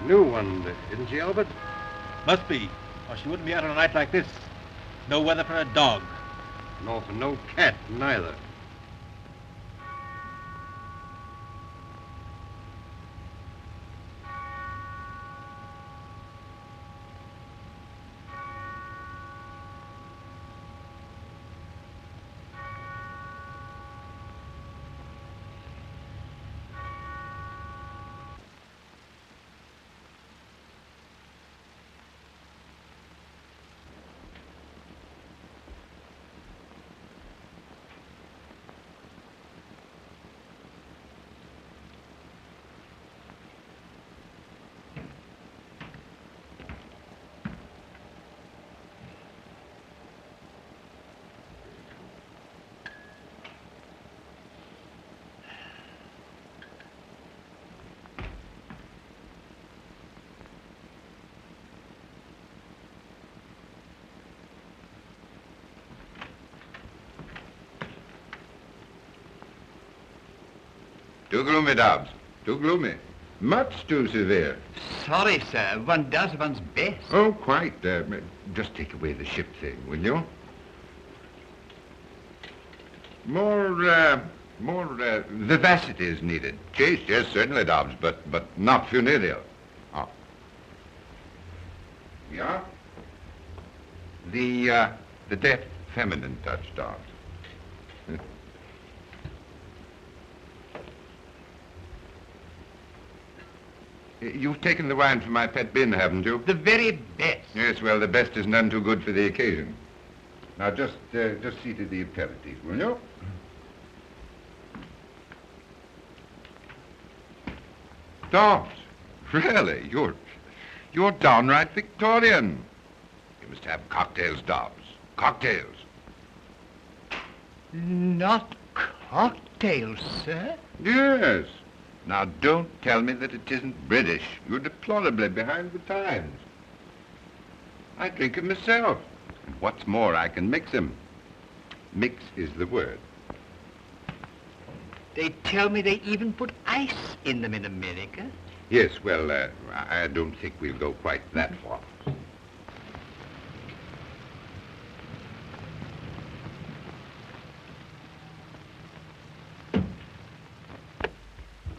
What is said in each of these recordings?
New one, isn't she, Albert? Must be, or she wouldn't be out on a night like this. No weather for a dog. Nor for no cat, neither. Too gloomy, Dobbs. Too gloomy. Much too severe. Sorry, sir. One does one's best. Oh, quite. Just take away the ship thing, will you? More vivacity is needed. Chase, yes, certainly, Dobbs, but not funereal. Oh. Yeah? The deft feminine touch, Dobbs. You've taken the wine from my pet bin, haven't you? The very best. Yes, well, the best is none too good for the occasion. Now, just see to the aperitif, will you? Dobbs, really, you're downright Victorian. You must have cocktails, Dobbs. Cocktails. Not cocktails, sir? Yes. Now, don't tell me that it isn't British. You're deplorably behind the times. I drink 'em myself. And what's more, I can mix 'em. Mix is the word. They tell me they even put ice in them in America. Yes, well, I don't think we'll go quite that far.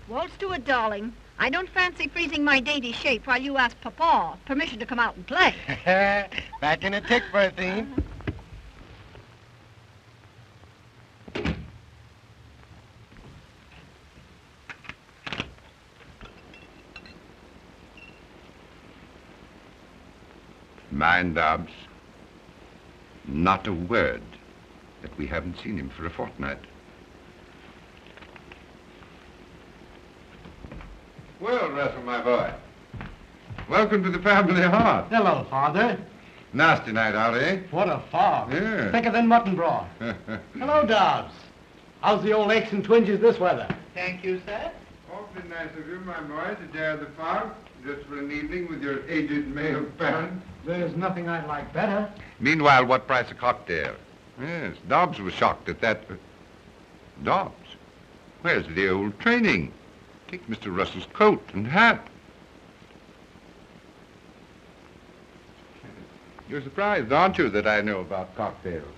Waltz to it, darling. I don't fancy freezing my dainty shape while you ask Papa permission to come out and play. Back in a tick, Berthine. Mind, Dobbs, not a word that we haven't seen him for a fortnight. Well, Russell, my boy, welcome to the family hearth. Hello, Father. Nasty night out, eh? What a fog. Yeah. Thicker than mutton broth. Hello, Dobbs. How's the old aches and twinges this weather? Thank you, sir. Awfully nice of you, my boy, to dare the fog, just for an evening with your aged male parent. There's nothing I'd like better. Meanwhile, what price a cocktail? Yes, Dobbs was shocked at that. Dobbs? Where's the old training? Take Mr. Russell's coat and hat. You're surprised, aren't you, that I know about cocktails?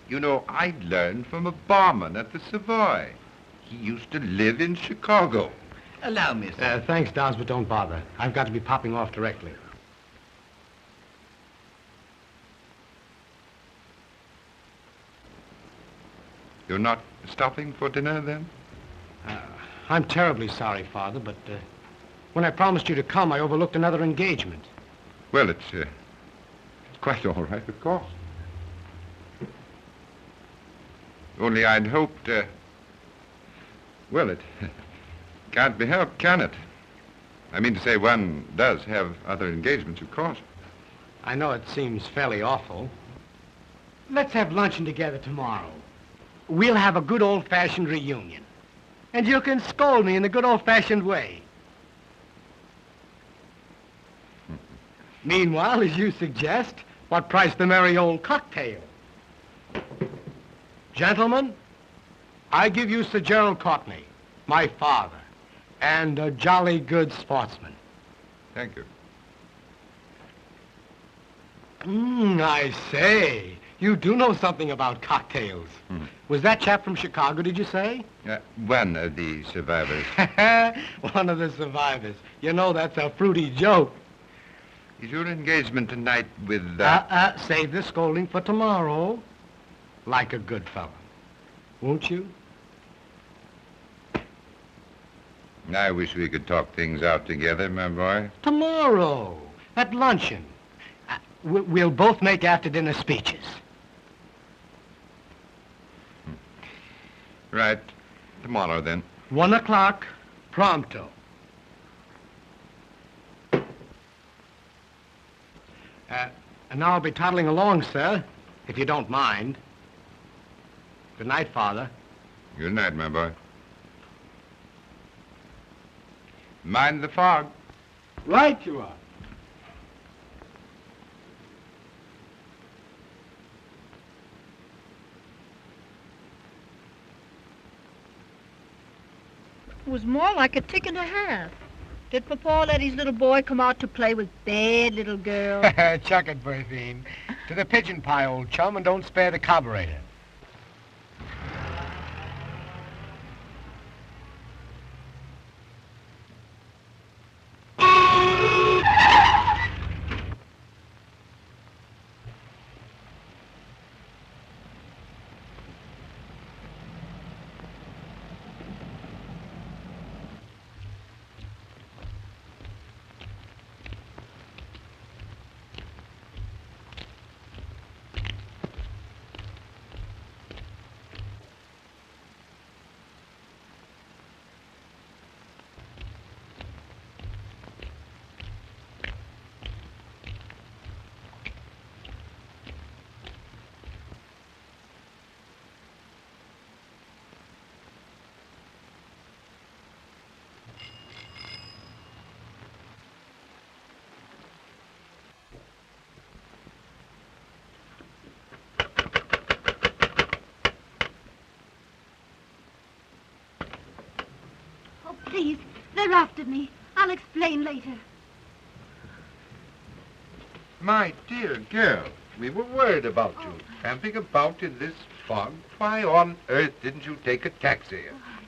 You know, I learned from a barman at the Savoy. He used to live in Chicago. Allow me, sir. Thanks, Dobbs, but don't bother. I've got to be popping off directly. You're not stopping for dinner, then? I'm terribly sorry, Father, but when I promised you to come, I overlooked another engagement. Well, it's quite all right, of course. Only I'd hoped, well, it can't be helped, can it? I mean to say, one does have other engagements, of course. I know it seems fairly awful. Let's have luncheon together tomorrow. We'll have a good old-fashioned reunion. And you can scold me in the good old-fashioned way. Meanwhile, as you suggest, what price the merry old cocktail? Gentlemen, I give you Sir Gerald Courtney, my father, and a jolly good sportsman. Thank you. I say. You do know something about cocktails. Was that chap from Chicago, did you say? One of the survivors. One of the survivors. You know, that's a fruity joke. Is your engagement tonight with... Save the scolding for tomorrow. Like a good fellow. Won't you? I wish we could talk things out together, my boy. Tomorrow, at luncheon. We'll both make after-dinner speeches. Right. Tomorrow, then. 1 o'clock, pronto. And now I'll be toddling along, sir, if you don't mind. Good night, Father. Good night, my boy. Mind the fog. Right you are. It was more like a tick and a half. Did Papa let his little boy come out to play with bad little girls? Chuck it, Berthine. To the pigeon pie, old chum, and don't spare the carburetor. Please, they're after me. I'll explain later. My dear girl, we were worried about you. Camping about in this fog. Why on earth didn't you take a taxi?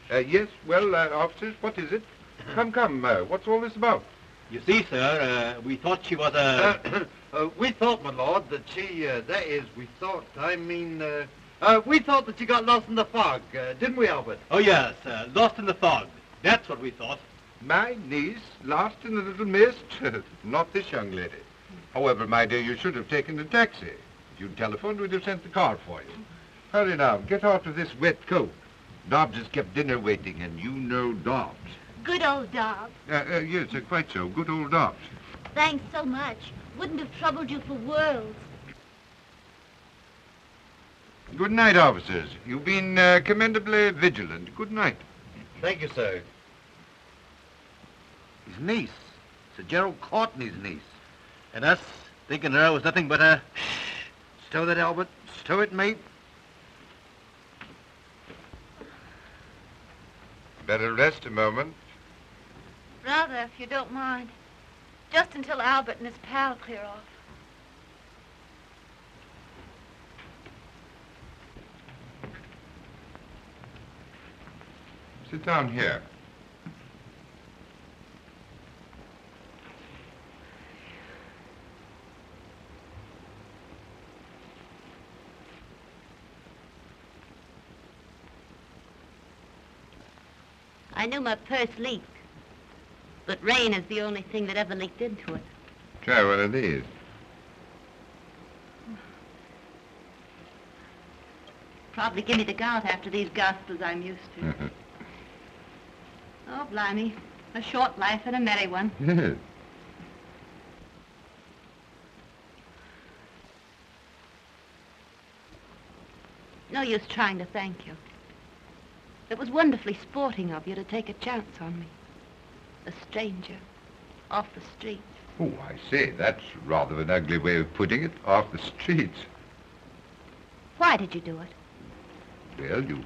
Yes, well, officers, what is it? Come, what's all this about? You see, sir, we thought she was a... We thought, my lord, that we thought that she got lost in the fog, didn't we, Albert? Oh, yes, lost in the fog. That's what we thought. My niece, lost in the little mist? Not this young lady. However, my dear, you should have taken a taxi. If you'd telephoned, we'd have sent the car for you. Hurry now, get out of this wet coat. Dobbs has kept dinner waiting, and you know Dobbs. Good old Dobbs. Yes, quite so. Good old Dobbs. Thanks so much. Wouldn't have troubled you for worlds. Good night, officers. You've been commendably vigilant. Good night. Thank you, sir. His niece. Sir Gerald Courtney's niece. And us thinking her was nothing but a... Stow that, Albert. Stow it, mate. Better rest a moment. Rather, if you don't mind. Just until Albert and his pal clear off. Sit down here. I knew my purse leaked, but rain is the only thing that ever leaked into it. Try one of these. Probably give me the gout after these gospels I'm used to. Oh, blimey. A short life and a merry one. Yes. No use trying to thank you. It was wonderfully sporting of you to take a chance on me. A stranger, off the streets. Oh, I say, that's rather an ugly way of putting it, off the streets. Why did you do it? Well, you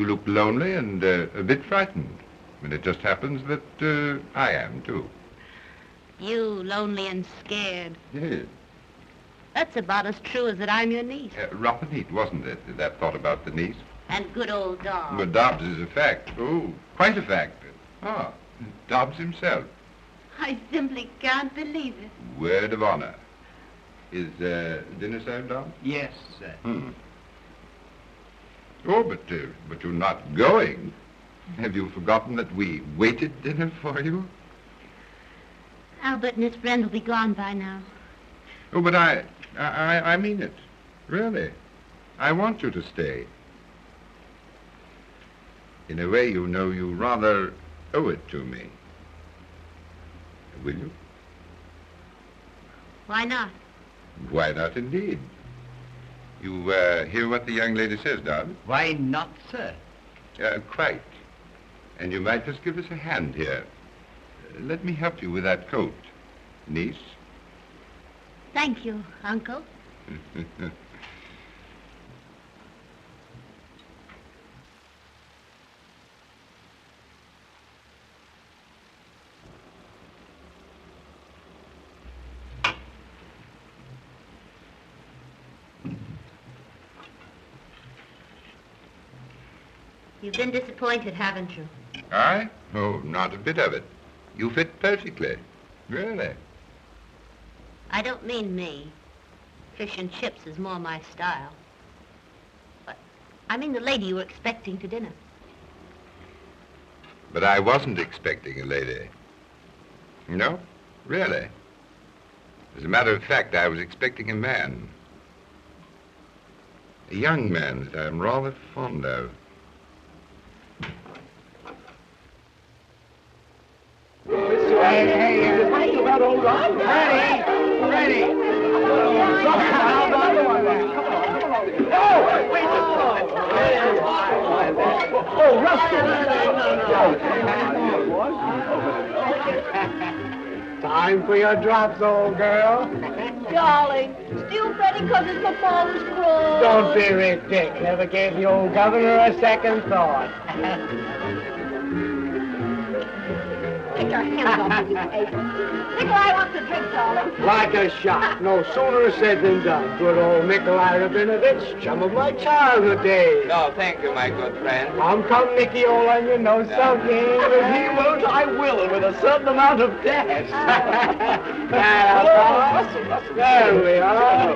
look lonely and a bit frightened. And it just happens that I am, too. You, lonely and scared. Yes. That's about as true as that I'm your niece. Rather neat, wasn't it, that thought about the niece? And good old Dobbs. But Dobbs is a fact. Oh, quite a fact. Ah, Dobbs himself. I simply can't believe it. Word of honor. Is dinner served, Dobbs? Yes, sir. Oh, but you're not going. Have you forgotten that we waited dinner for you? Albert and his friend will be gone by now. Oh, but I mean it. Really. I want you to stay. In a way, you know, you rather owe it to me. Will you? Why not? Why not, indeed? You hear what the young lady says, Dobbs? Why not, sir? Quite. And you might just give us a hand here. Let me help you with that coat, niece. Thank you, Uncle. You've been disappointed, haven't you? I? Oh, not a bit of it. You fit perfectly. Really. I don't mean me. Fish and chips is more my style. But I mean the lady you were expecting to dinner. But I wasn't expecting a lady. No? Really. As a matter of fact, I was expecting a man. A young man that I'm rather fond of. Hey, about all right? Ready. How about the one there? Come on. No, wait Oh, Rusty. Time for your drops, old girl. Darling, still fretting because it's my father's cross. Don't be ridiculous. Never gave the old governor a second thought. Take your hands off me, Abel. Nikolai wants a drink, darling. Like a shot. No sooner said than done. Good old Nikolai Rabinovich, chum of my childhood days. No, thank you, my good friend. Come, Nicky, old onion, no something. If he won't, I will, and with a certain amount of dash. There we are.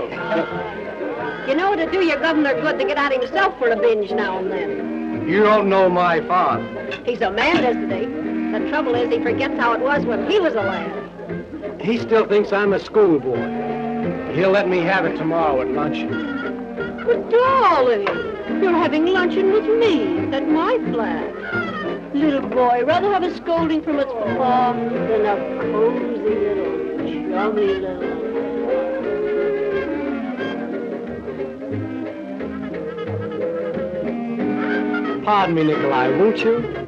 You know, it'd do your governor good to get out himself for a binge now and then. You don't know my father. He's a man, isn't he? The trouble is he forgets how it was when he was a lad. He still thinks I'm a schoolboy. He'll let me have it tomorrow at luncheon. But darling, you're having luncheon with me at my flat. Little boy, rather have a scolding from its papa than a cozy little, chummy little... Pardon me, Nikolai, won't you?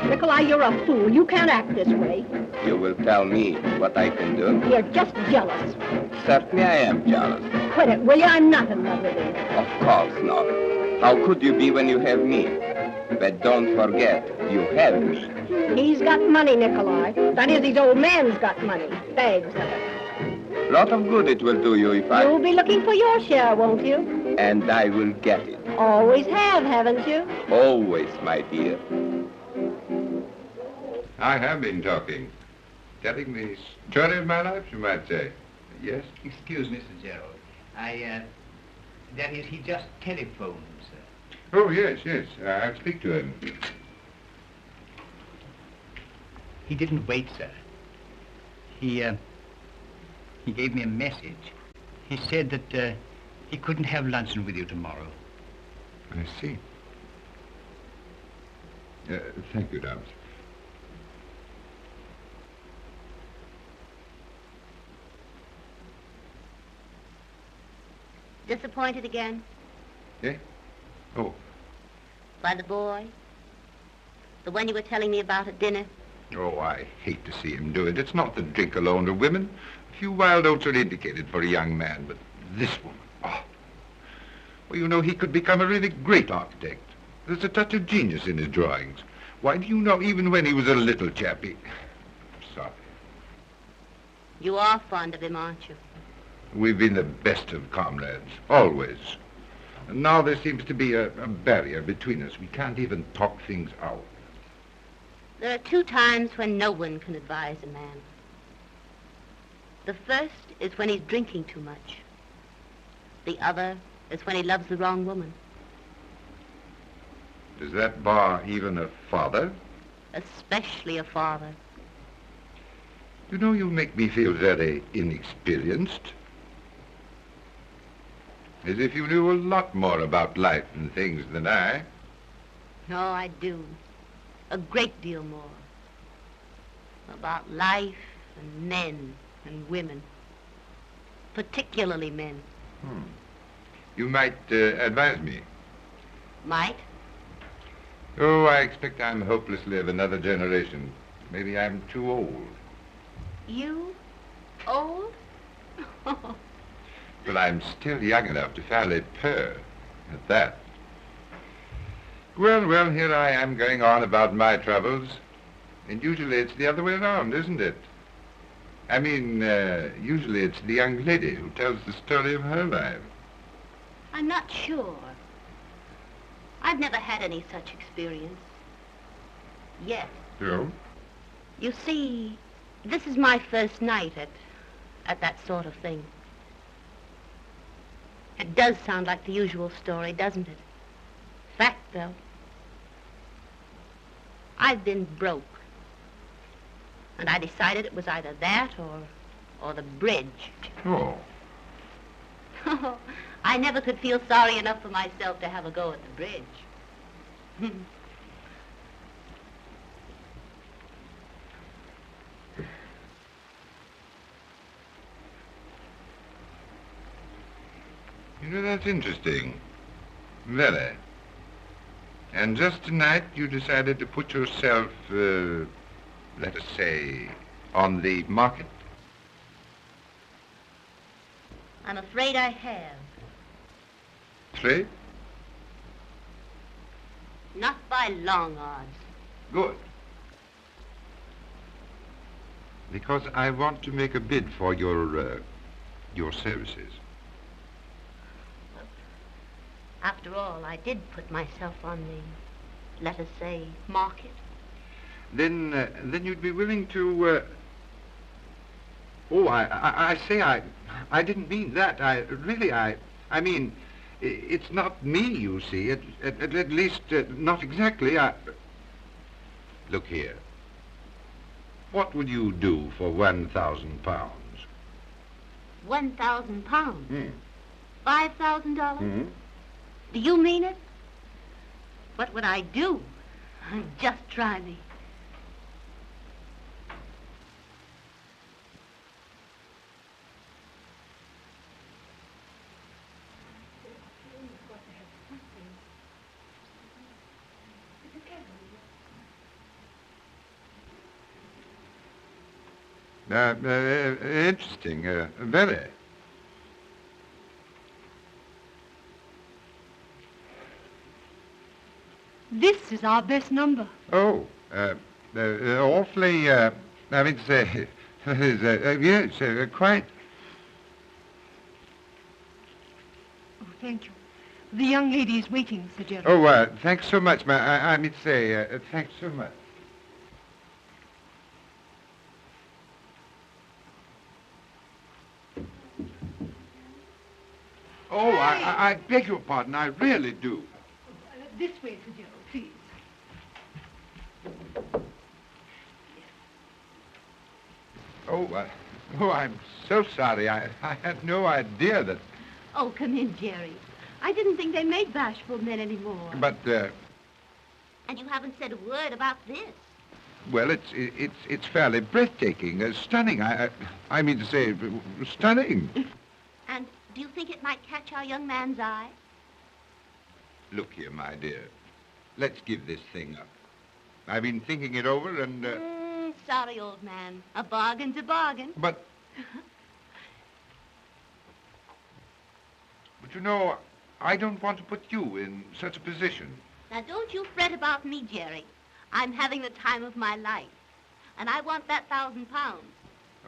Nikolai, you're a fool. You can't act this way. You will tell me what I can do? You're just jealous. Certainly I am jealous. Quit it, will you? I'm not in love with him. Of course not. How could you be when you have me? But don't forget, you have me. He's got money, Nikolai. That is, his old man's got money. Bags of it. Lot of good it will do you if I... You'll be looking for your share, won't you? And I will get it. Always have, haven't you? Always, my dear. I have been talking. Telling the story of my life, you might say. Yes? Excuse me, Mr. Gerald. That is, he just telephoned, sir. Oh, yes. I'll speak to him. He didn't wait, sir. He gave me a message. He said that he couldn't have luncheon with you tomorrow. I see. Thank you, Dobbs. Disappointed again? Eh? Oh. By the boy? The one you were telling me about at dinner? Oh, I hate to see him do it. It's not the drink alone or women. A few wild oats are indicated for a young man, but this woman, oh. Well, you know, he could become a really great architect. There's a touch of genius in his drawings. Why, do you know, even when he was a little chappie... Sorry. You are fond of him, aren't you? We've been the best of comrades, always. And now there seems to be a barrier between us. We can't even talk things out. There are 2 times when no one can advise a man. The first is when he's drinking too much. The other is when he loves the wrong woman. Does that bar even a father? Especially a father. You know, you make me feel very inexperienced. As if you knew a lot more about life and things than I. Oh, I do. A great deal more. About life and men and women. Particularly men. You might advise me. Might? Oh, I expect I'm hopelessly of another generation. Maybe I'm too old. You? Old? But I'm still young enough to fairly purr at that. Well, here I am going on about my troubles. And usually it's the other way around, isn't it? I mean, usually it's the young lady who tells the story of her life. I'm not sure. I've never had any such experience. Yet. So? You see, this is my first night at that sort of thing. It does sound like the usual story, doesn't it? Fact, though. I've been broke. And I decided it was either that or the bridge. Oh. I never could feel sorry enough for myself to have a go at the bridge. You know, that's interesting. Very. And just tonight you decided to put yourself, let us say, on the market? I'm afraid I have. Trade? Not by long odds. Good. Because I want to make a bid for your services. After all, I did put myself on the, let us say, market. Then you'd be willing to, Oh, I say, I didn't mean that. I mean, it's not me, you see. At least, not exactly. Look here. What would you do for 1,000 pounds? 1,000 pounds? $5,000? Do you mean it? What would I do? Just try me. Interesting, very. This is our best number. Oh, awfully, I mean to say, yes, quite. Oh, thank you. The young lady is waiting, Sir Darrow. Oh, thanks so much, I mean to say, thanks so much. Oh, I beg your pardon, I really do. This way, Sir Darrow, please. Oh, I'm so sorry. I had no idea that... Oh, come in, Jerry. I didn't think they made bashful men anymore. But, And you haven't said a word about this. well, it's fairly breathtaking, stunning. I mean to say, stunning. And do you think it might catch our young man's eye? Look here, my dear. let's give this thing up. I've been thinking it over and... Sorry, old man. A bargain's a bargain. But you know, I don't want to put you in such a position. Now, don't you fret about me, Jerry. I'm having the time of my life. And I want that £1,000.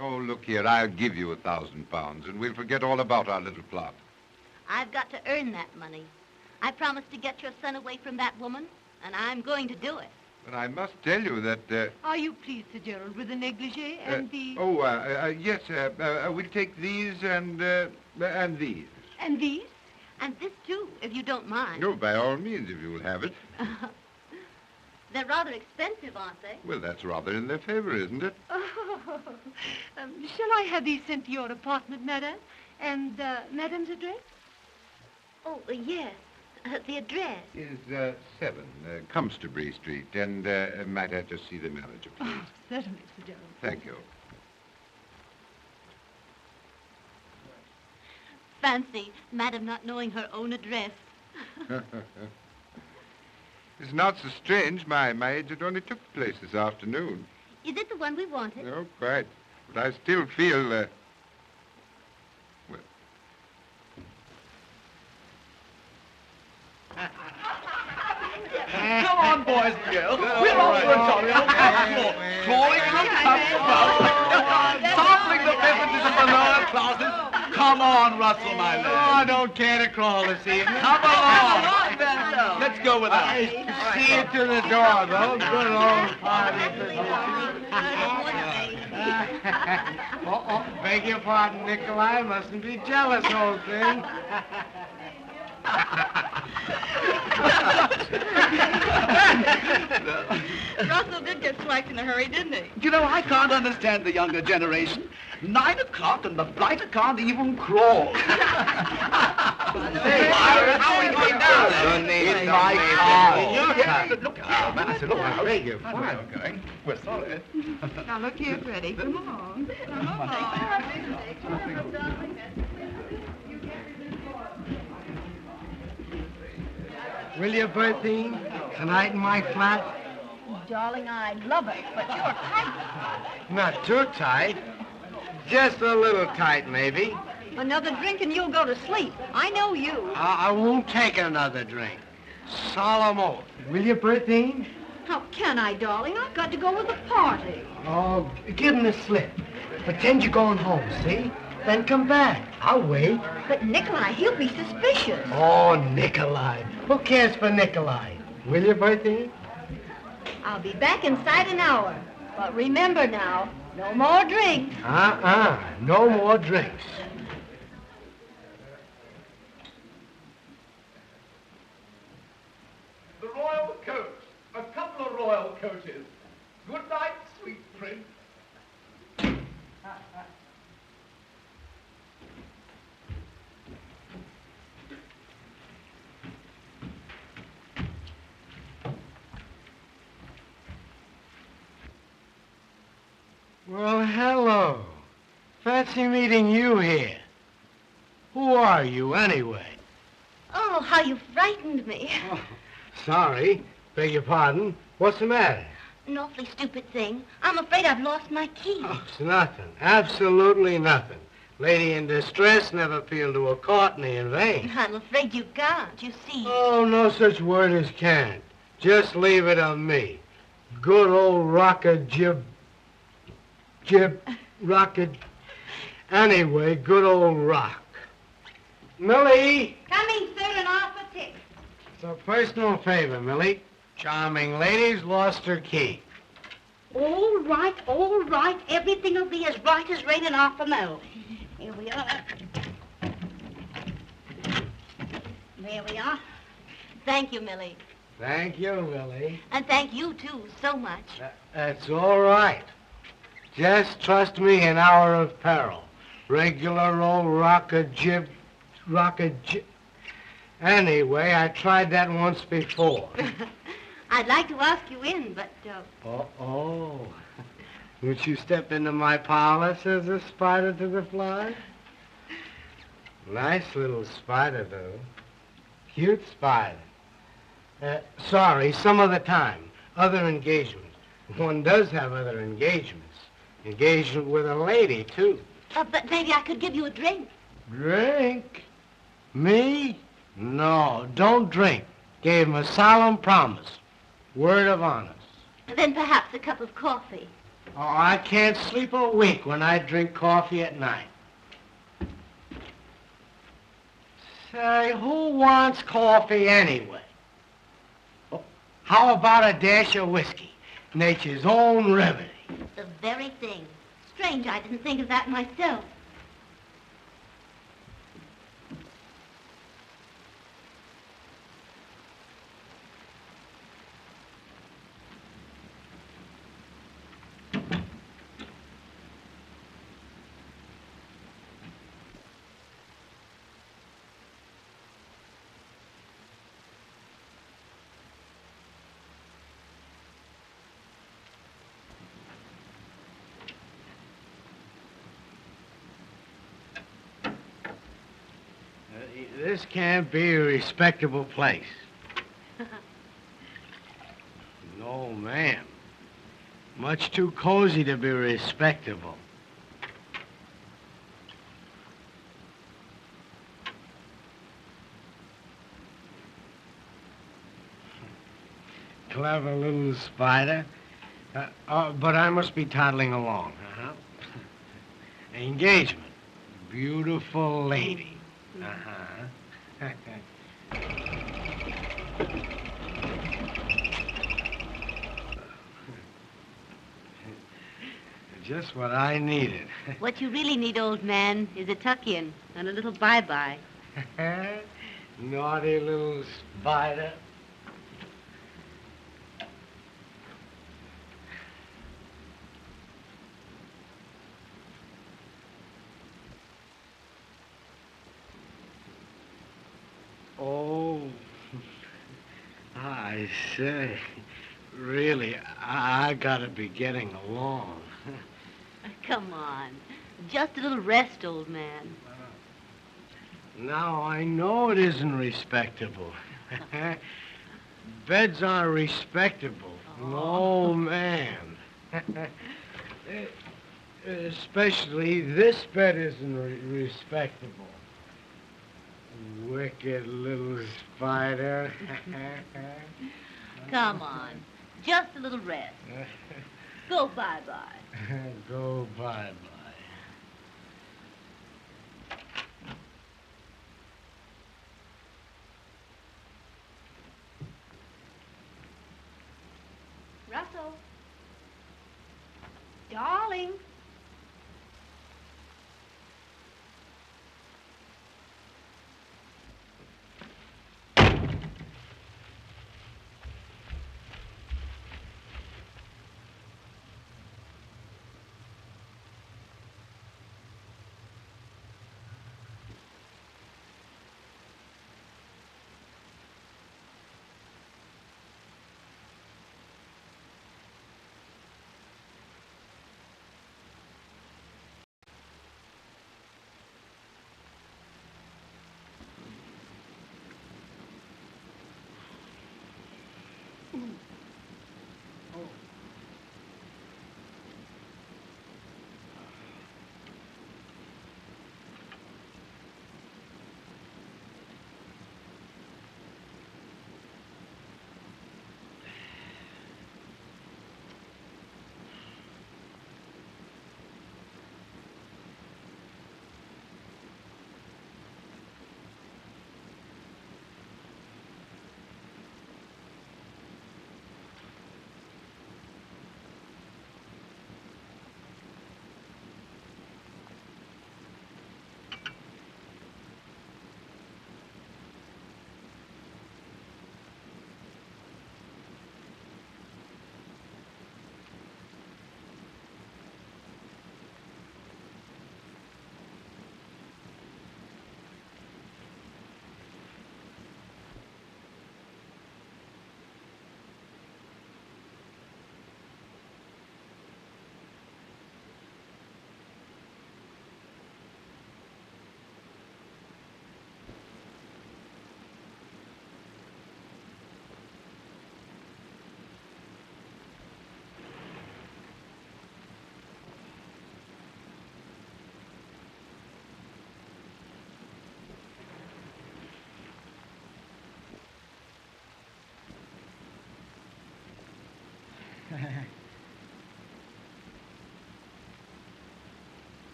Oh, look here, I'll give you £1,000 and we'll forget all about our little plot. I've got to earn that money. I promised to get your son away from that woman, and I'm going to do it. But I must tell you that... Are you pleased, Sir Gerald, with the negligee and the... Yes, we'll take these and these. And these? And this, too, if you don't mind. No, by all means, if you'll have it. They're rather expensive, aren't they? Well, that's rather in their favor, isn't it? Shall I have these sent to your apartment, madame? And madame's address? Oh, yes. The address. Is 7 Compson Street, and might I just see the manager, please? Oh, certainly, Sir Gerald. Thank you. Fancy, Madame not knowing her own address. It's not so strange. My agent only took the place this afternoon. Is it the one we wanted? No, quite. But I still feel, well... Come on, boys and girls. We're off for a jolly old explore. Crawling in the cups above. Sampling the beverages of the lower classes. Come on, Russell, my lad. Oh, I don't care to crawl this evening. Come along. Let's go with us. See you to the door, though. Good old party. Beg your pardon, Nikolai. Mustn't be jealous, old thing. Russell did get swacked in a hurry, didn't he? You know, I can't understand the younger generation. 9 o'clock and the blighter can't even crawl. Hey, how we going down there? In my car. In your car? Look out, man. I said, look I out. beg your pardon. We're going. We're sorry. Now, look here, Freddie. Come on. Come on. Will you, Berthine? Tonight in my flat? Darling, I'd love it, but you're tight. Not too tight. Just a little tight, maybe. Another drink and you'll go to sleep. I know you. I won't take another drink. Solemn oath. Will you, Berthine? How can I, darling? I've got to go with the party. Oh, give him the slip. Pretend you're going home, see? Then come back. I'll wait. But Nikolai, he'll be suspicious. Oh, Nikolai. Who cares for Nikolai? Will you, Berthine? I'll be back inside an hour. But remember now, no more drinks. No more drinks. The royal coach. A couple of royal coaches. Good night, sweet prince. Well, hello. Fancy meeting you here. Who are you, anyway? Oh, how you frightened me. Oh, sorry. Beg your pardon. What's the matter? An awfully stupid thing. I'm afraid I've lost my key. Oh, it's nothing. Absolutely nothing. Lady in distress never appealed to a courtney in vain. I'm afraid you can't, you see. Oh, no such word as can't. Just leave it on me. Good old rocket rocket. Anyway, good old rock. Millie! Coming, sir, and off a tip. It's a personal favor, Millie. Charming lady's lost her key. All right, all right. Everything will be as bright as raining off a mill. Here we are. There we are. Thank you, Millie. Thank you, Millie. And thank you, too, so much. That's all right. Just trust me in hour of peril. Regular old rocket jib. Anyway, I tried that once before. I'd like to ask you in, but... Oh. Would you step into my parlor, says the spider to the fly? Nice little spider, though. Cute spider. Sorry, some other time. Other engagements. One does have other engagements. Engagement with a lady, too. But maybe I could give you a drink. Drink? Me? No, don't drink. Gave him a solemn promise. Word of honor. Then perhaps a cup of coffee. Oh, I can't sleep a wink when I drink coffee at night. Say, who wants coffee anyway? Oh, how about a dash of whiskey? Nature's own remedy. The very thing. Strange, I didn't think of that myself. This can't be a respectable place. No, ma'am. Much too cozy to be respectable. Clever little spider. But I must be toddling along. Engagement. Beautiful lady. Just what I needed. What you really need, old man, is a tuck-in and a little bye-bye. Naughty little spider. Oh, I say, really, I gotta be getting along. Come on. Just a little rest, old man. Now, I know it isn't respectable. Beds aren't respectable. No, man. Especially this bed isn't respectable. Wicked little spider. Come on. Just a little rest. Go bye-bye. Go bye-bye. Russell. Darling.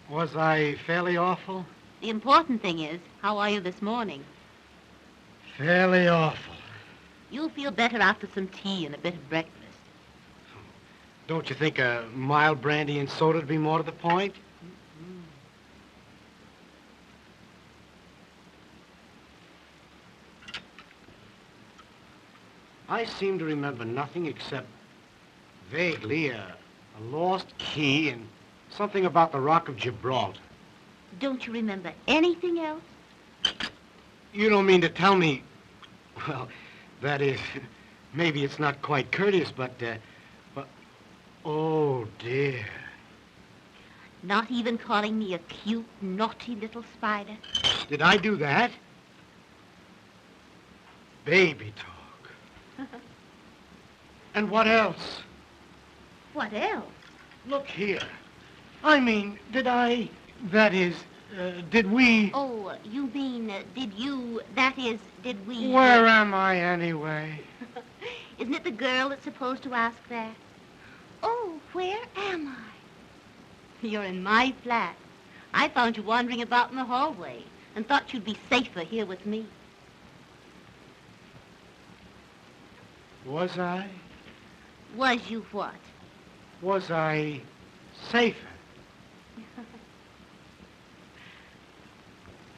Was I fairly awful? The important thing is, how are you this morning? Fairly awful. You'll feel better after some tea and a bit of breakfast. Don't you think a mild brandy and soda would be more to the point? I seem to remember nothing except vaguely a lost key and something about the Rock of Gibraltar. Don't you remember anything else? You don't mean to tell me... Well, that is... Maybe it's not quite courteous, but... Oh, dear. Not even calling me a cute, naughty little spider? Did I do that? Baby talk. And what else? What else? Look here. I mean, did I... That is, did we... Oh, you mean, did you... That is, did we... Where am I, anyway? Isn't it the girl that's supposed to ask that? Oh, where am I? You're in my flat. I found you wandering about in the hallway and thought you'd be safer here with me. Was I? Was you what? Was I safer?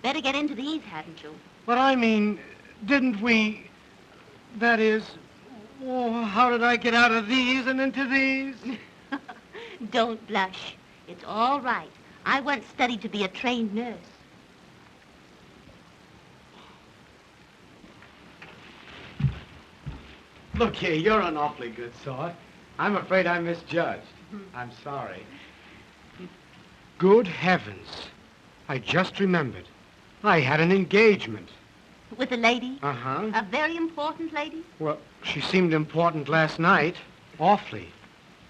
Better get into these, hadn't you? But I mean, didn't we... That is... Oh, how did I get out of these and into these? Don't blush. It's all right. I once studied to be a trained nurse. Look here, you're an awfully good sort. I'm afraid I misjudged. I'm sorry. Good heavens. I just remembered. I had an engagement. With a lady? Uh-huh. A very important lady? Well, she seemed important last night. Awfully.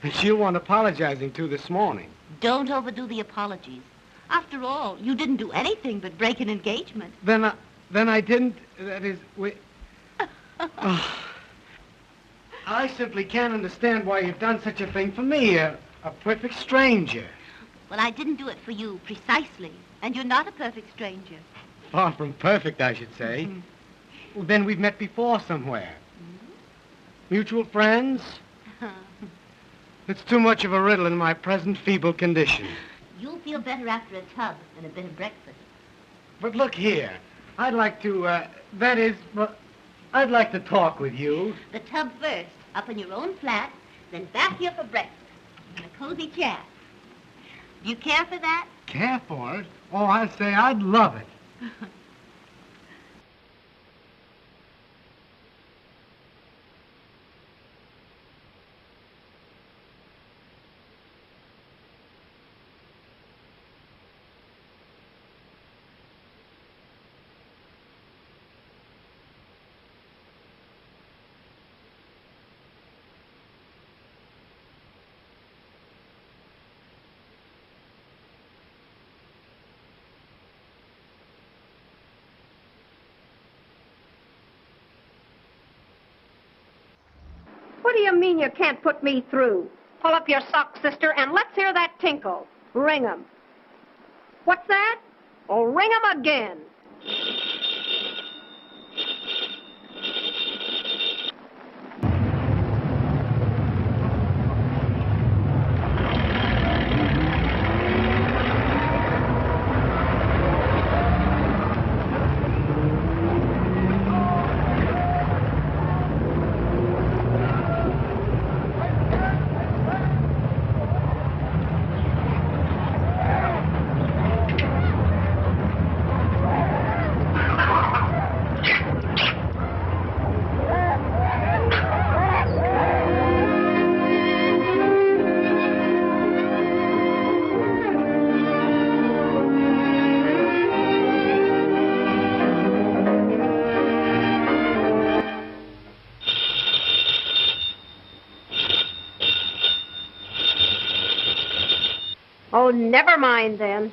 And she'll want apologizing to this morning. Don't overdo the apologies. After all, you didn't do anything but break an engagement. Then I didn't... That is... I simply can't understand why you've done such a thing for me, a perfect stranger. Well, I didn't do it for you, precisely. And you're not a perfect stranger. Far from perfect, I should say. Well, then we've met before somewhere. Mutual friends? It's too much of a riddle in my present feeble condition. You'll feel better after a tub and a bit of breakfast. But look here. I'd like to, I'd like to talk with you. The tub first, up in your own flat, then back here for breakfast. And a cozy chat. Do you care for that? Care for it? Oh, I'd say I'd love it. What do you mean you can't put me through? Pull up your socks, sister, and let's hear that tinkle. Ring 'em. What's that? Oh, ring 'em again. Oh, never mind then.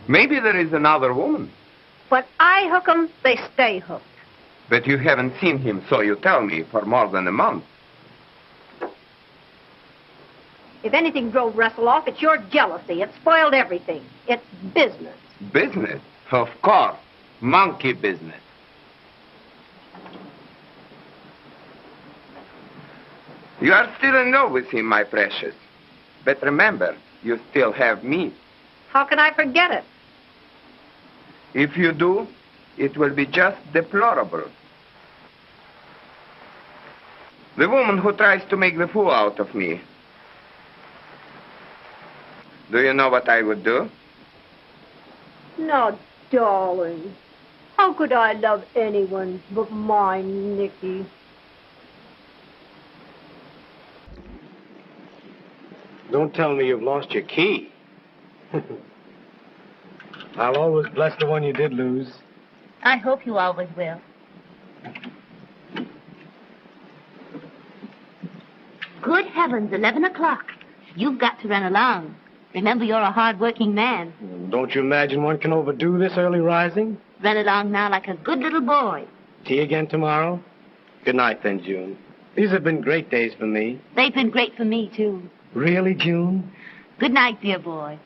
Maybe there is another woman. When I hook 'em, they stay hooked. But you haven't seen him, so you tell me, for more than a month. If anything drove Russell off, it's your jealousy. It spoiled everything. It's business. Business? Of course. Monkey business. You are still in love with him, my precious. But remember, you still have me. How can I forget it? If you do, it will be just deplorable. The woman who tries to make the fool out of me. Do you know what I would do? No, darling. How could I love anyone but my Nicky? Don't tell me you've lost your key. I'll always bless the one you did lose. I hope you always will. Good heavens, 11 o'clock. You've got to run along. Remember, you're a hard-working man. Don't you imagine one can overdo this early rising? Run along now like a good little boy. Tea again tomorrow? Good night, then, June. These have been great days for me. They've been great for me, too. Really, June? Good night, dear boy.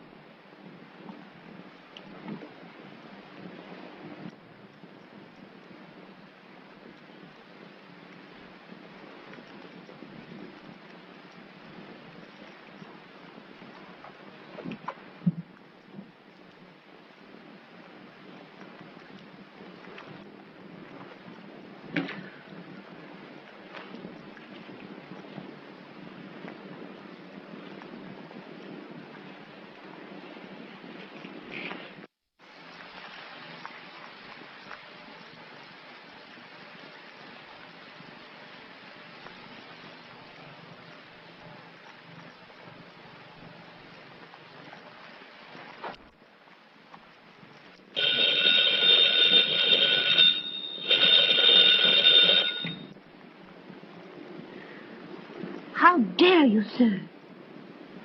How dare you, sir?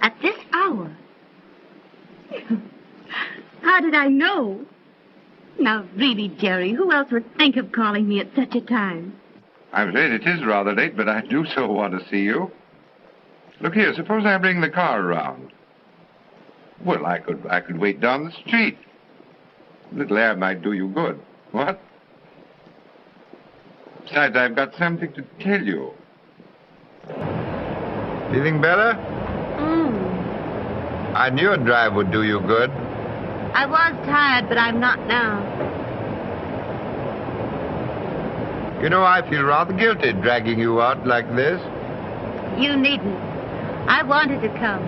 At this hour? How did I know? Now, really, Jerry, who else would think of calling me at such a time? I'm afraid it is rather late, but I do so want to see you. Look here, suppose I bring the car around. Well, I could wait down the street. A little air might do you good. What? Besides, I've got something to tell you. Feeling better? I knew a drive would do you good. I was tired, but I'm not now. You know, I feel rather guilty dragging you out like this. You needn't. I wanted to come.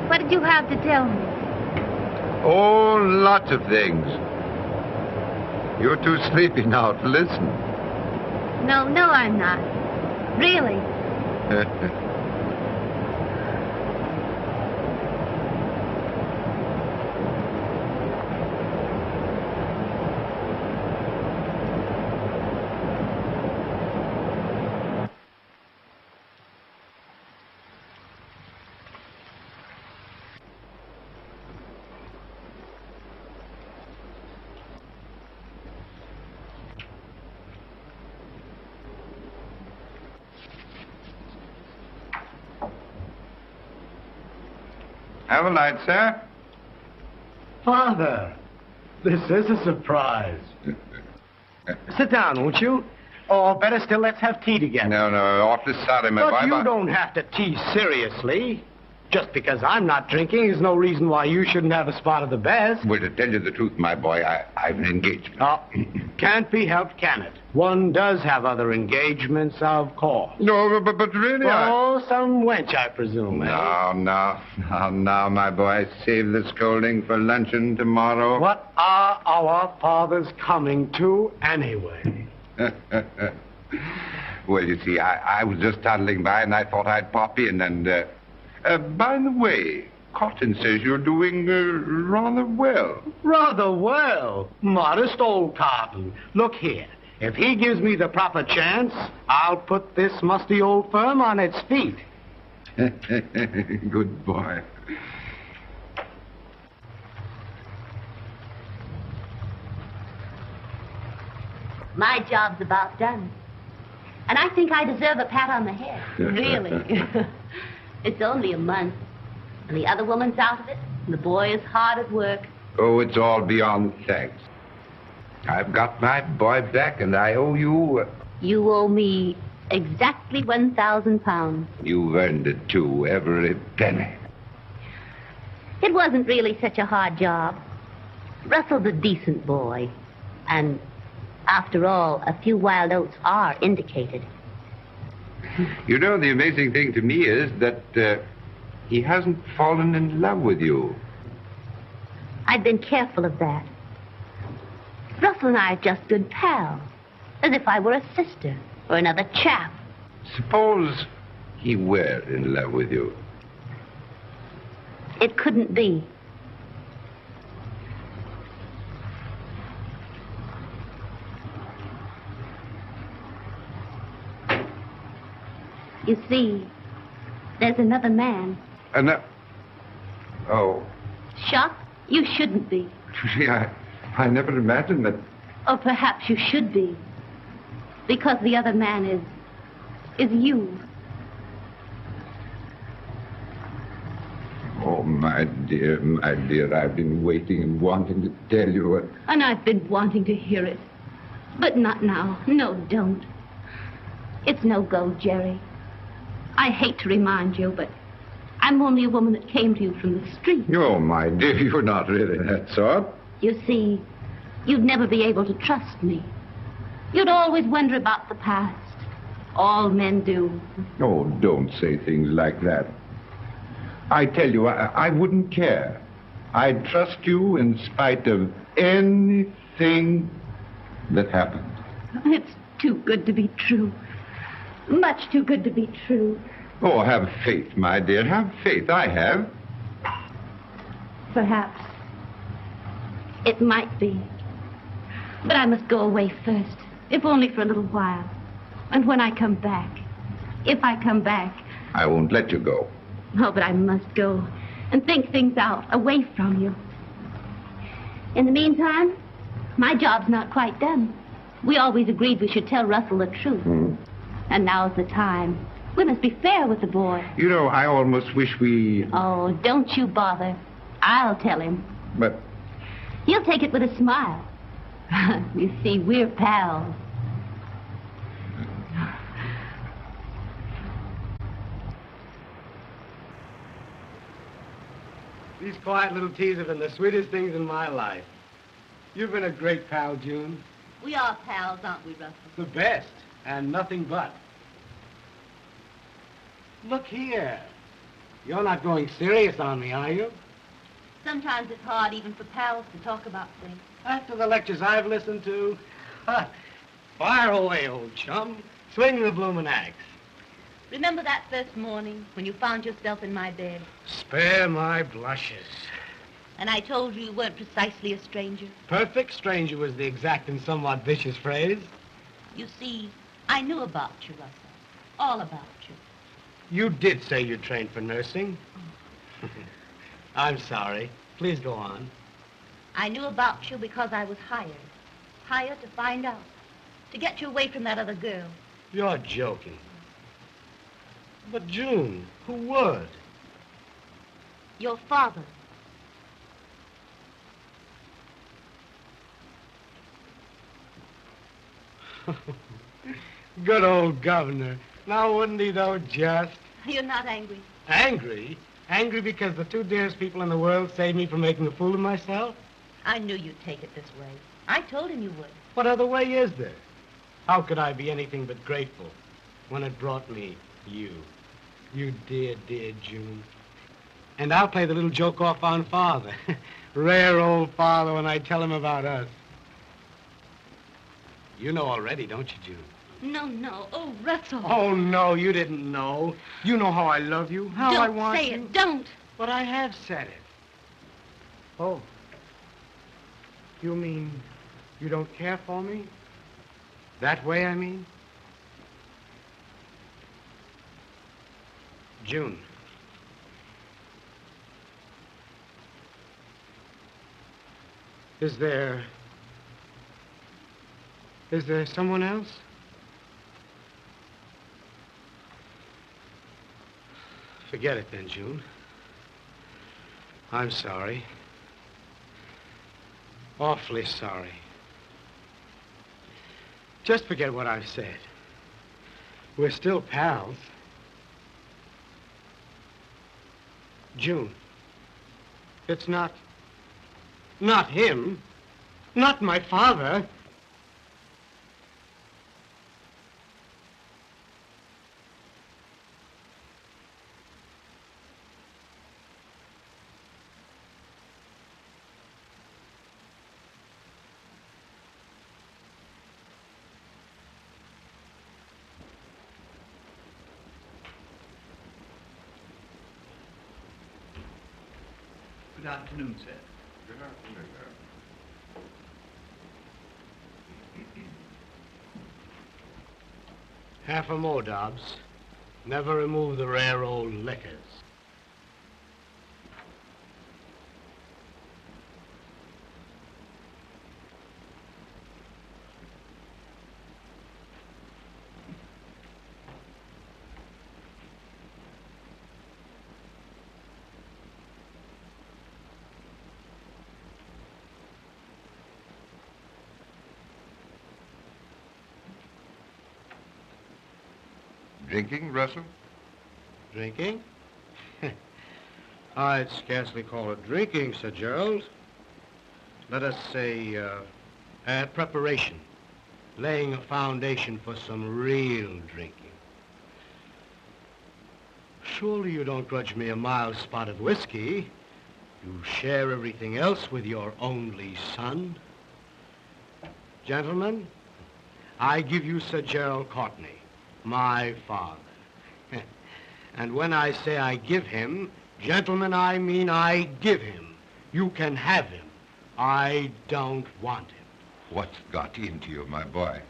What did you have to tell me? Oh, lots of things. You're too sleepy now to listen. No, I'm not. Really. Have a light, sir. Father, this is a surprise. Sit down, won't you? Or better still, let's have tea together. No, awfully sorry, my But boy. you don't have to tease seriously. Just because I'm not drinking is no reason why you shouldn't have a spot of the best. Well, to tell you the truth, my boy, I've an engagement. Oh, can't be helped, can it? One does have other engagements, of course. No, but really, Oh, some wench, I presume, eh? No, my boy. Save the scolding for luncheon tomorrow. What are our fathers coming to, anyway? Well, you see, I was just toddling by, and I thought I'd pop in, and, by the way, Cotton says you're doing, rather well. Rather well. Modest old Cotton. Look here. If he gives me the proper chance, I'll put this musty old firm on its feet. Good boy. My job's about done. And I think I deserve a pat on the head. Really. It's only a month. And the other woman's out of it. And the boy is hard at work. Oh, it's all beyond thanks. I've got my boy back, and I owe you... You owe me exactly 1,000 pounds. You've earned it, too, every penny. It wasn't really such a hard job. Russell's a decent boy. And after all, a few wild oats are indicated. You know, the amazing thing to me is that he hasn't fallen in love with you. I've been careful of that. Russell and I are just good pals, as if I were a sister or another chap. Suppose he were in love with you. It couldn't be. You see, there's another man. Oh. Shocked? You shouldn't be. I never imagined that. Or perhaps you should be. Because the other man is you. Oh, my dear, I've been waiting and wanting to tell you what... And I've been wanting to hear it. But not now. No, don't. It's no go, Jerry. I hate to remind you, but I'm only a woman that came to you from the street. Oh, my dear, you're not really that sort. You see, you'd never be able to trust me. You'd always wonder about the past. All men do. Oh, don't say things like that. I tell you, I wouldn't care. I'd trust you in spite of anything that happened. It's too good to be true. Much too good to be true. Oh, have faith, my dear. Have faith. I have. Perhaps. It might be. But I must go away first, if only for a little while. And when I come back, if I come back... I won't let you go. Oh, but I must go and think things out, away from you. In the meantime, my job's not quite done. We always agreed we should tell Russell the truth. And now's the time. We must be fair with the boy. You know, I almost wish we... Oh, don't you bother. I'll tell him. But... He'll take it with a smile. You see, we're pals. These quiet little teas have been the sweetest things in my life. You've been a great pal, June. We are pals, aren't we, Russell? The best, and nothing but. Look here. You're not going serious on me, are you? Sometimes it's hard even for pals to talk about things. After the lectures I've listened to, fire away, old chum. Swing the bloomin' axe. Remember that first morning when you found yourself in my bed? Spare my blushes. And I told you you weren't precisely a stranger? Perfect stranger was the exact and somewhat vicious phrase. You see, I knew about you, Russell. All about you. You did say you trained for nursing. I'm sorry. Please go on. I knew about you because I was hired. Hired to find out. To get you away from that other girl. You're joking. But, June, who would? Your father. Good old governor. Now, wouldn't he, though, just? You're not angry. Angry? Angry because the two dearest people in the world saved me from making a fool of myself? I knew you'd take it this way. I told him you would. What other way is there? How could I be anything but grateful when it brought me you? You dear, dear June. And I'll play the little joke off on Father. Rare old Father when I tell him about us. You know already, don't you, June? No, no. Oh, Russell. Oh, no, you didn't know. You know how I love you, how I want you. Don't say it. Don't. But I have said it. Oh. You mean you don't care for me? That way, I mean? June. Is there Is there someone else? Forget it then, June. I'm sorry. Awfully sorry. Just forget what I've said. We're still pals. June, it's not him, not my father. Good afternoon, sir. Good afternoon, Half a more, Dobbs. Never remove the rare old liquors. Drinking, Russell? Drinking? I'd scarcely call it drinking, Sir Gerald. Let us say, preparation. Laying a foundation for some real drinking. Surely you don't grudge me a mild spot of whiskey. You share everything else with your only son. Gentlemen, I give you Sir Gerald Courtney, my father. And when I say I give him, gentlemen, I mean I give him. You can have him. I don't want him. What's got into you, my boy?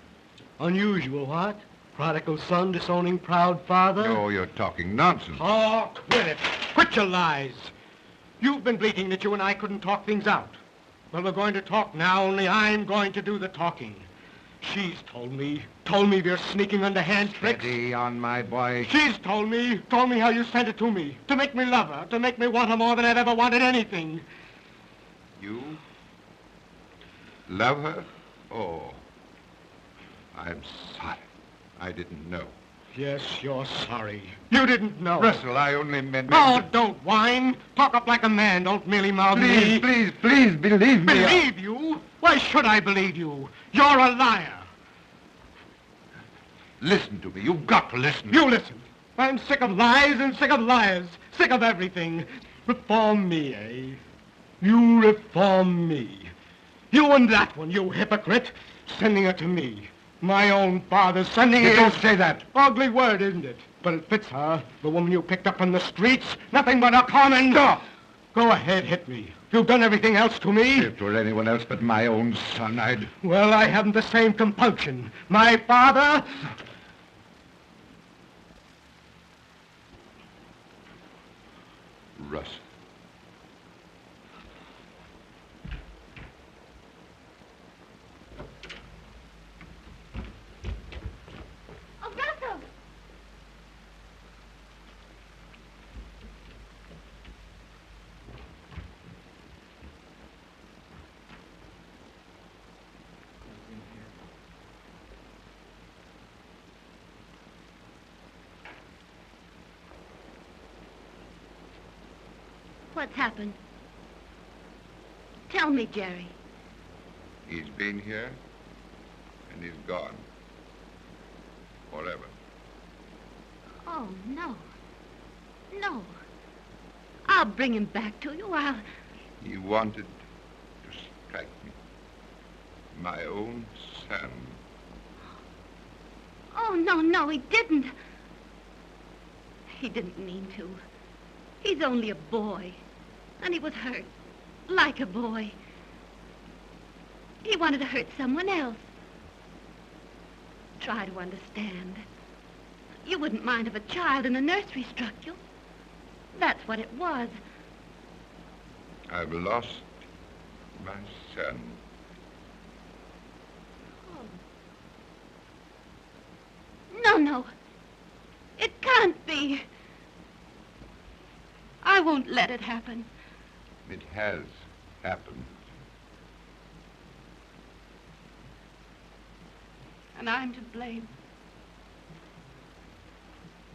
Unusual, what? Prodigal son disowning proud father? No, you're talking nonsense. Oh, quit it. Quit your lies. You've been bleating that you and I couldn't talk things out. Well, we're going to talk now, only I'm going to do the talking. She's told me of your sneaking underhand tricks. Steady on, my boy. She's told me how you sent it to me, to make me love her, to make me want her more than I've ever wanted anything. You? Love her? Oh, I'm sorry. I didn't know. Yes, you're sorry. You didn't know. Russell, I only meant... Oh, don't whine. Talk up like a man. Don't merely mouth me. Please, believe me. Believe you? Why should I believe you? You're a liar. Listen to me. You've got to listen. You listen. I'm sick of lies and sick of liars. Sick of everything. Reform me, eh? You reform me. You and that one, you hypocrite. Sending her to me. My own father sending her... Don't say that. Ugly word, isn't it? But it fits her. The woman you picked up from the streets. Nothing but a common... Stop. Go ahead, hit me. You've done everything else to me. If it were anyone else but my own son, I'd... Well, I haven't the same compunction. My father... Russ. Augusto! What's happened? Tell me, Jerry. He's been here, and he's gone. Forever. Oh, no. No. I'll bring him back to you. He wanted to strike me. My own son. Oh, no, he didn't. He didn't mean to. He's only a boy. And he was hurt. Like a boy. He wanted to hurt someone else. Try to understand. You wouldn't mind if a child in the nursery struck you. That's what it was. I've lost my son. No. It can't be. I won't let it happen. It has happened. And I'm to blame.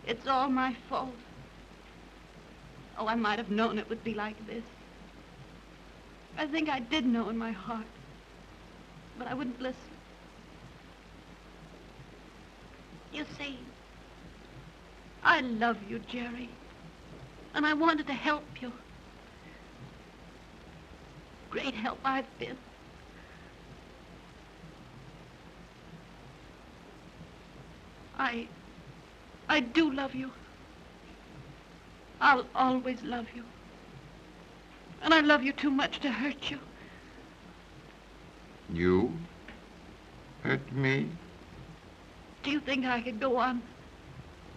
It's all my fault. Oh, I might have known it would be like this. I think I did know in my heart. But I wouldn't listen. You see, I love you, Jerry. And I wanted to help you. Great help I've been. I do love you. I'll always love you. And I love you too much to hurt you. You hurt me? Do you think I could go on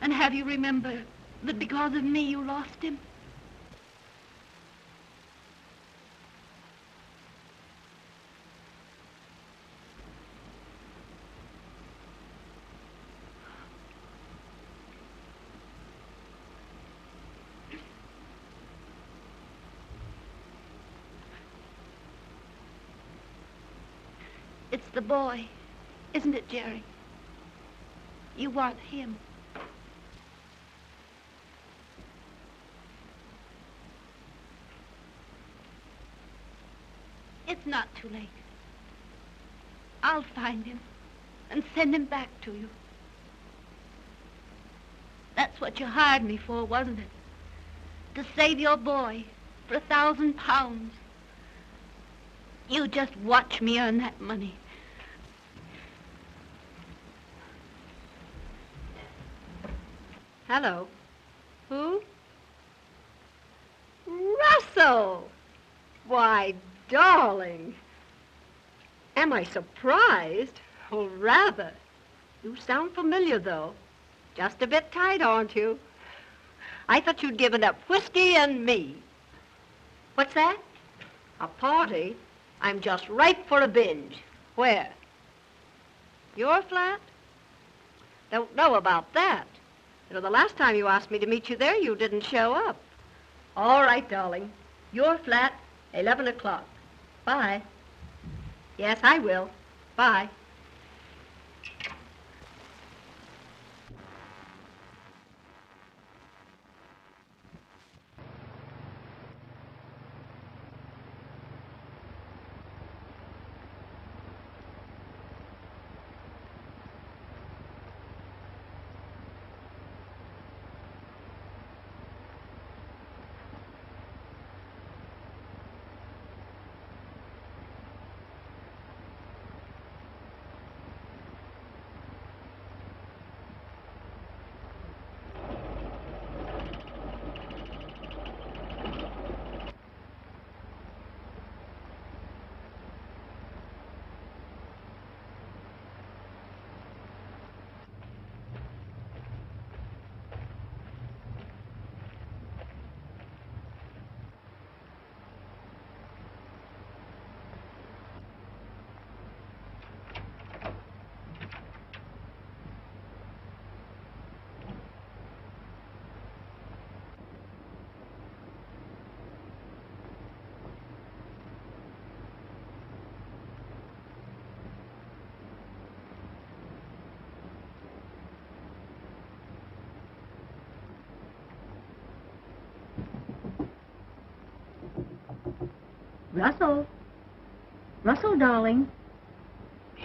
and have you remember that because of me you lost him? It's the boy, isn't it, Jerry? You want him. It's not too late. I'll find him and send him back to you. That's what you hired me for, wasn't it? To save your boy for £1,000. You just watch me earn that money. Hello. Who? Russell! Why, darling. Am I surprised? Oh, rather. You sound familiar, though. Just a bit tight, aren't you? I thought you'd given up whiskey and me. What's that? A party? I'm just ripe for a binge. Where? Your flat? Don't know about that. You know, the last time you asked me to meet you there, you didn't show up. All right, darling. Your flat, 11 o'clock. Bye. Yes, I will. Bye. Russell. Russell, darling.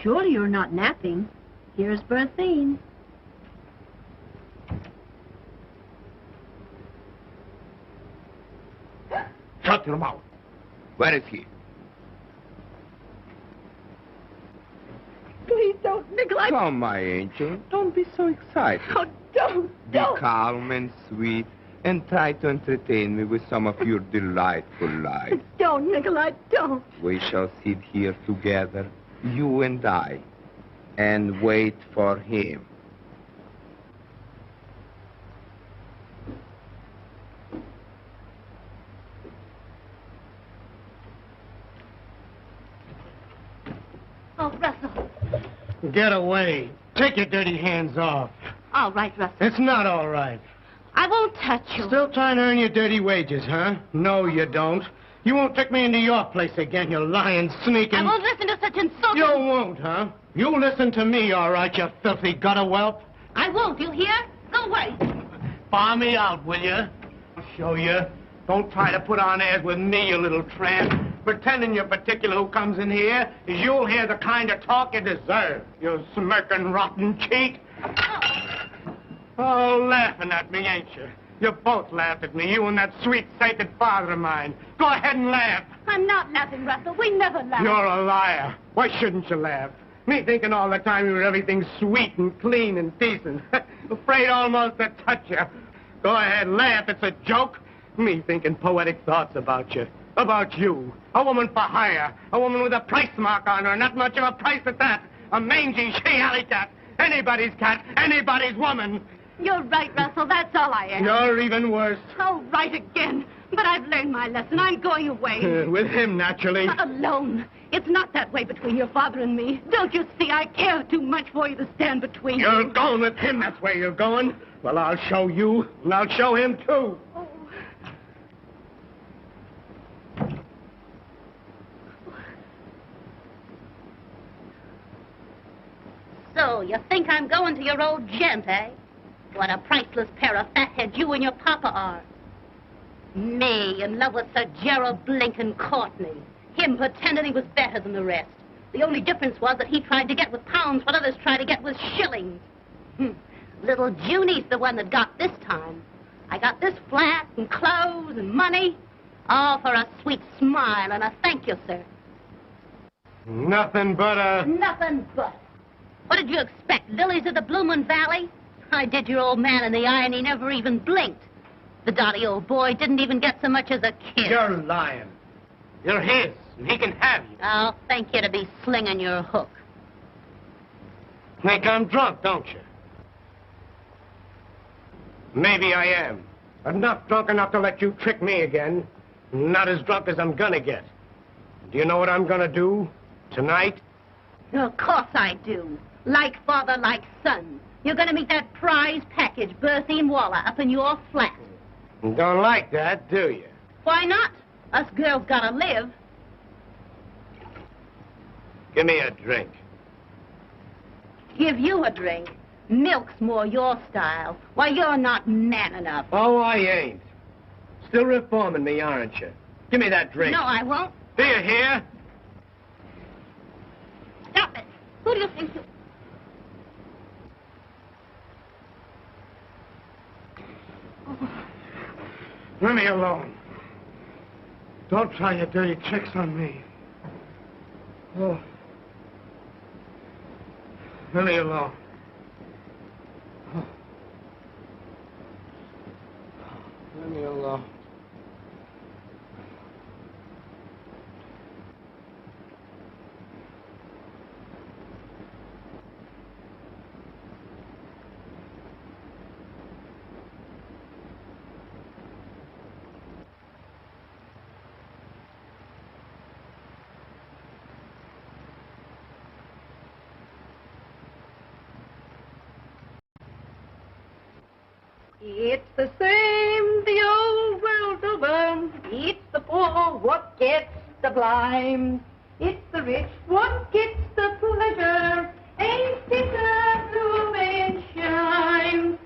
Surely you're not napping. Here's Berthine. Shut your mouth. Where is he? Please don't, Nikolai. Come, my angel. Don't be so excited. Oh, don't. Be calm and sweet and try to entertain me with some of your delightful lies. Don't, Nikolai, don't. We shall sit here together, you and I, and wait for him. Oh, Russell. Get away. Take your dirty hands off. All right, Russell. It's not all right. I won't touch you. Still trying to earn your dirty wages, huh? No, you don't. You won't take me into your place again, you lying, sneaking... I won't listen to such insulting... You won't, huh? You listen to me, all right, you filthy gutter whelp. I won't, you hear? Go away. Bar me out, will you? I'll show you. Don't try to put on airs with me, you little tramp. Pretending you're particular who comes in here is you'll hear the kind of talk you deserve, you smirking, rotten cheat. Oh, laughing at me, ain't you? You both laughed at me, you and that sweet, sainted father of mine. Go ahead and laugh. I'm not laughing, Russell. We never laugh. You're a liar. Why shouldn't you laugh? Me thinking all the time you were everything sweet and clean and decent. Afraid almost to touch you. Go ahead, laugh. It's a joke. Me thinking poetic thoughts about you. About you. A woman for hire. A woman with a price mark on her. Not much of a price at that. A mangy she-alley cat. Anybody's cat. Anybody's woman. You're right, Russell. That's all I am. You're even worse. Oh, right again. But I've learned my lesson. I'm going away. With him, naturally. Alone. It's not that way between your father and me. Don't you see? I care too much for you to stand between you. You're going with him. That's where you're going. Well, I'll show you. And I'll show him, too. Oh. So, you think I'm going to your old gent, eh? What a priceless pair of fatheads you and your papa are. Me, in love with Sir Gerald Blinken Courtney. Him pretending he was better than the rest. The only difference was that he tried to get with pounds what others tried to get with shillings. Little Junie's the one that got this time. I got this flat and clothes and money. All for a sweet smile and a thank you, sir. Nothing but a... Nothing but. What did you expect, lilies of the bloomin' valley? I did your old man in the eye and he never even blinked. The dotty old boy didn't even get so much as a kiss. You're lying. You're his, and he can have you. I'll thank you to be slinging your hook. Think I'm drunk, don't you? Maybe I am. But not drunk enough to let you trick me again. Not as drunk as I'm gonna get. Do you know what I'm gonna do tonight? Of course I do. Like father, like son. You're gonna meet that prize package, Berthine Waller, up in your flat. You don't like that, do you? Why not? Us girls gotta live. Give me a drink. Give you a drink? Milk's more your style. Why, you're not man enough. Oh, I ain't. Still reforming me, aren't you? Give me that drink. No, I won't. Do you hear? Stop it. Who do you think you... Leave me alone. Don't try your dirty tricks on me. Oh. Leave me alone. Oh. Leave me alone. It's the same the old world over. It's the poor what gets the blame. It's the rich what gets the pleasure. Ain't it a blooming shame?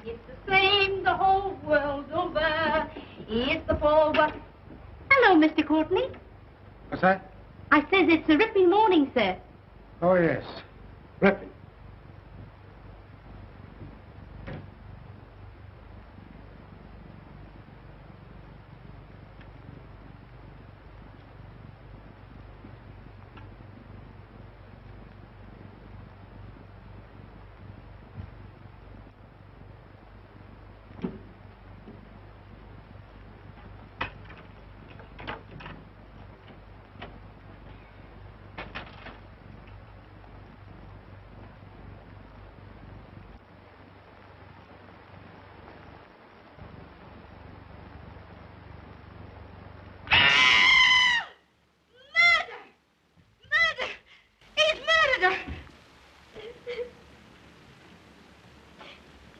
It's the same the whole world over. Here's the fall bucket. Hello, Mr. Courtney. What's that? I says it's a ripping morning, sir. Oh, yes. Ripping.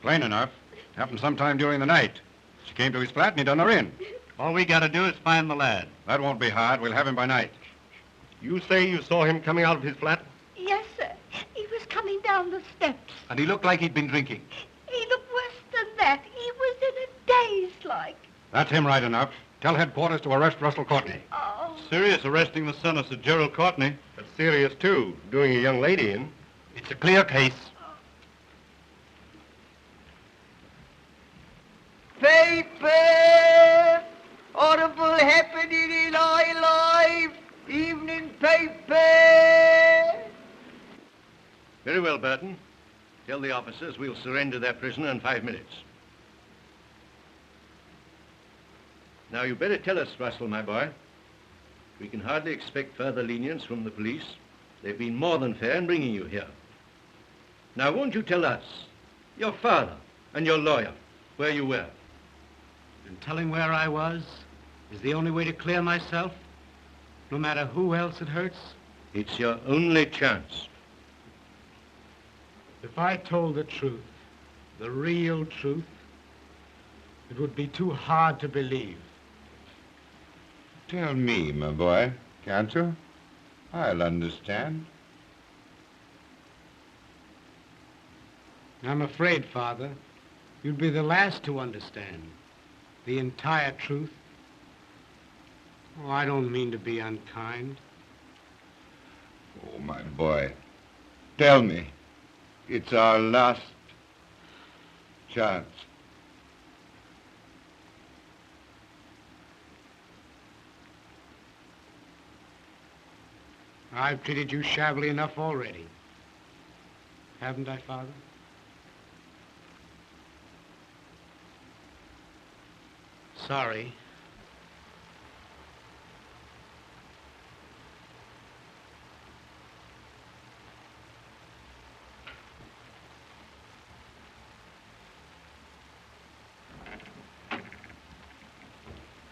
Plain enough. Happened sometime during the night. She came to his flat and he done her in. All we gotta do is find the lad. That won't be hard. We'll have him by night. You say you saw him coming out of his flat? Yes, sir. He was coming down the steps. And he looked like he'd been drinking. He looked worse than that. He was in a daze like. That's him right enough. Tell headquarters to arrest Russell Courtney. Oh. Serious arresting the son of Sir Gerald Courtney. But serious, too, doing a young lady in. It's a clear case. Paper! Horrible happening in our life! Evening paper! Very well, Burton. Tell the officers we'll surrender their prisoner in 5 minutes. Now, you better tell us, Russell, my boy. We can hardly expect further lenience from the police. They've been more than fair in bringing you here. Now, won't you tell us, your father and your lawyer, where you were? And telling where I was is the only way to clear myself, no matter who else it hurts. It's your only chance. If I told the truth, the real truth, it would be too hard to believe. Tell me, my boy, can't you? I'll understand. I'm afraid, Father, you'd be the last to understand the entire truth. Oh, I don't mean to be unkind. Oh, my boy, tell me. It's our last chance. I've treated you shabbily enough already. Haven't I, Father? Sorry.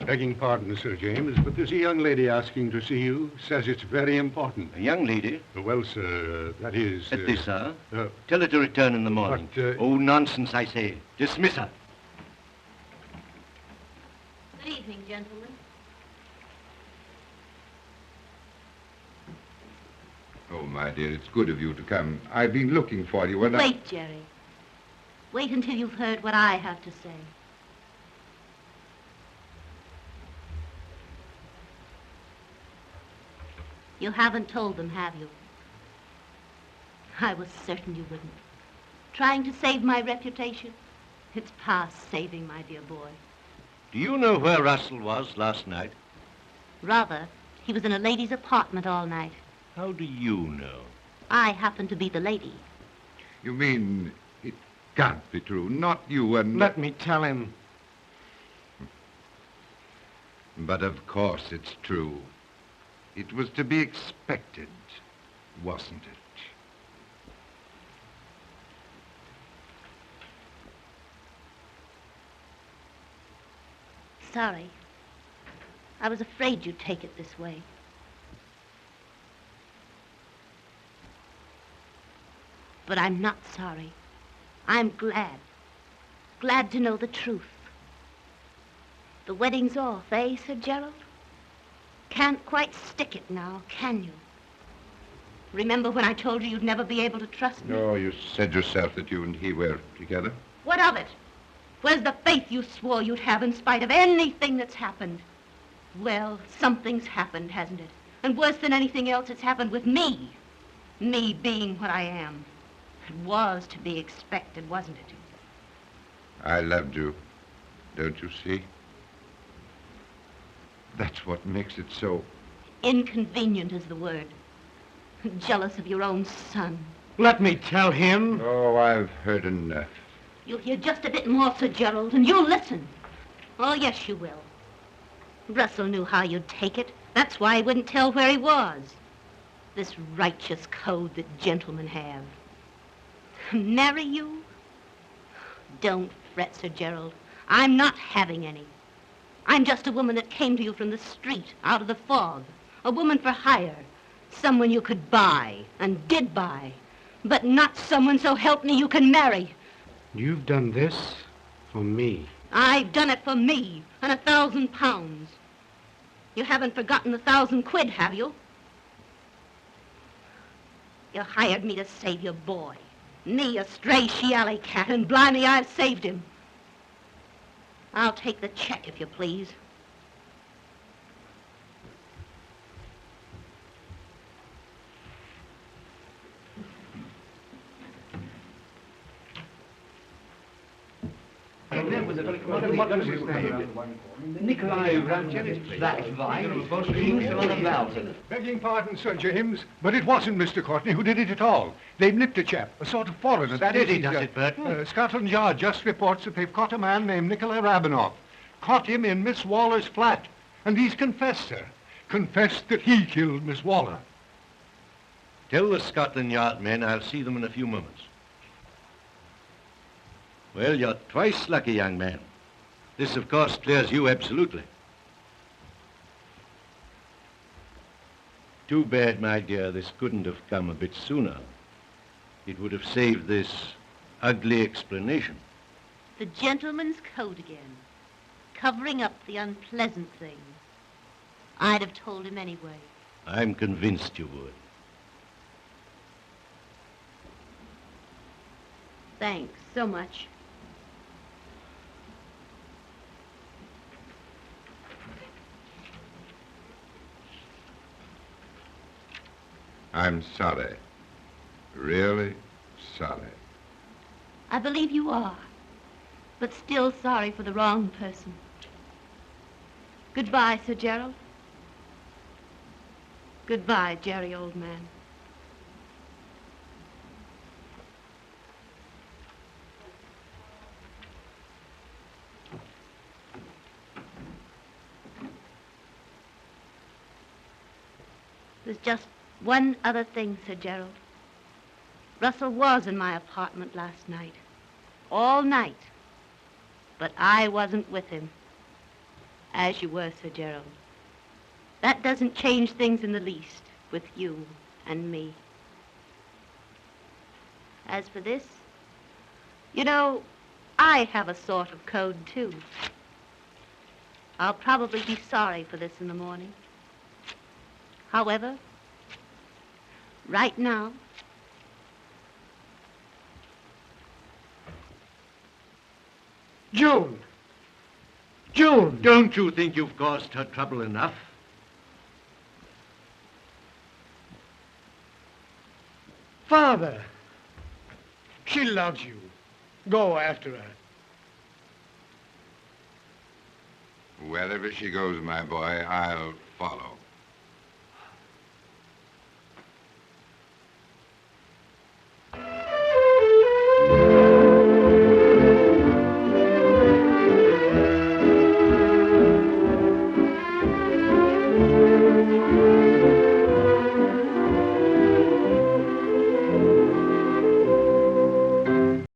Begging pardon, Sir James, but there's a young lady asking to see you. Says it's very important. A young lady? Well, sir, that is... At this hour? Tell her to return in the morning. But, Oh, nonsense, I say. Dismiss her. Good evening, gentlemen. Oh, my dear, it's good of you to come. I've been looking for you and Wait, Jerry. Wait until you've heard what I have to say. You haven't told them, have you? I was certain you wouldn't. Trying to save my reputation? It's past saving, my dear boy. Do you know where Russell was last night? Rather, he was in a lady's apartment all night. How do you know? I happen to be the lady. You mean it can't be true? Not you and... Let me tell him. But of course it's true. It was to be expected, wasn't it? Sorry. I was afraid you'd take it this way. But I'm not sorry. I'm glad. Glad to know the truth. The wedding's off, eh, Sir Gerald? Can't quite stick it now, can you? Remember when I told you you'd never be able to trust me? No, you said yourself that you and he were together. What of it? Where's the faith you swore you'd have in spite of anything that's happened? Well, something's happened, hasn't it? And worse than anything else, it's happened with me. Me being what I am. It was to be expected, wasn't it? I loved you. Don't you see? That's what makes it so... Inconvenient is the word. Jealous of your own son. Let me tell him. Oh, I've heard enough. You'll hear just a bit more, Sir Gerald, and you'll listen. Oh, yes, you will. Russell knew how you'd take it. That's why he wouldn't tell where he was. This righteous code that gentlemen have. Marry you? Don't fret, Sir Gerald. I'm not having any. I'm just a woman that came to you from the street, out of the fog. A woman for hire. Someone you could buy, and did buy. But not someone, so help me, you can marry. You've done this for me. I've done it for me, and 1,000 pounds. You haven't forgotten the 1,000 quid, have you? You hired me to save your boy. Me, a stray she-alley cat, and blimey, I've saved him. I'll take the check, if you please. Begging pardon, Sir James, but it wasn't Mr. Courtney who did it at all. They've nipped a chap, a sort of foreigner. That is, Steady, does it, Burton? Scotland Yard just reports that they've caught a man named Nicola Rabinoff. Caught him in Miss Waller's flat. And he's confessed, sir. Confessed that he killed Miss Waller. Tell the Scotland Yard men I'll see them in a few moments. Well, you're twice lucky, young man. This, of course, clears you absolutely. Too bad, my dear, this couldn't have come a bit sooner. It would have saved this ugly explanation. The gentleman's code again. Covering up the unpleasant things. I'd have told him anyway. I'm convinced you would. Thanks so much. I'm sorry. Really sorry. I believe you are, but still sorry for the wrong person. Goodbye, Sir Gerald. Goodbye, Jerry, old man. There's just one other thing, Sir Gerald. Russell was in my apartment last night. All night. But I wasn't with him. As you were, Sir Gerald. That doesn't change things in the least with you and me. As for this, you know, I have a sort of code, too. I'll probably be sorry for this in the morning. However, right now, June! June! Don't you think you've caused her trouble enough? Father, she loves you. Go after her. Wherever she goes, my boy, I'll follow.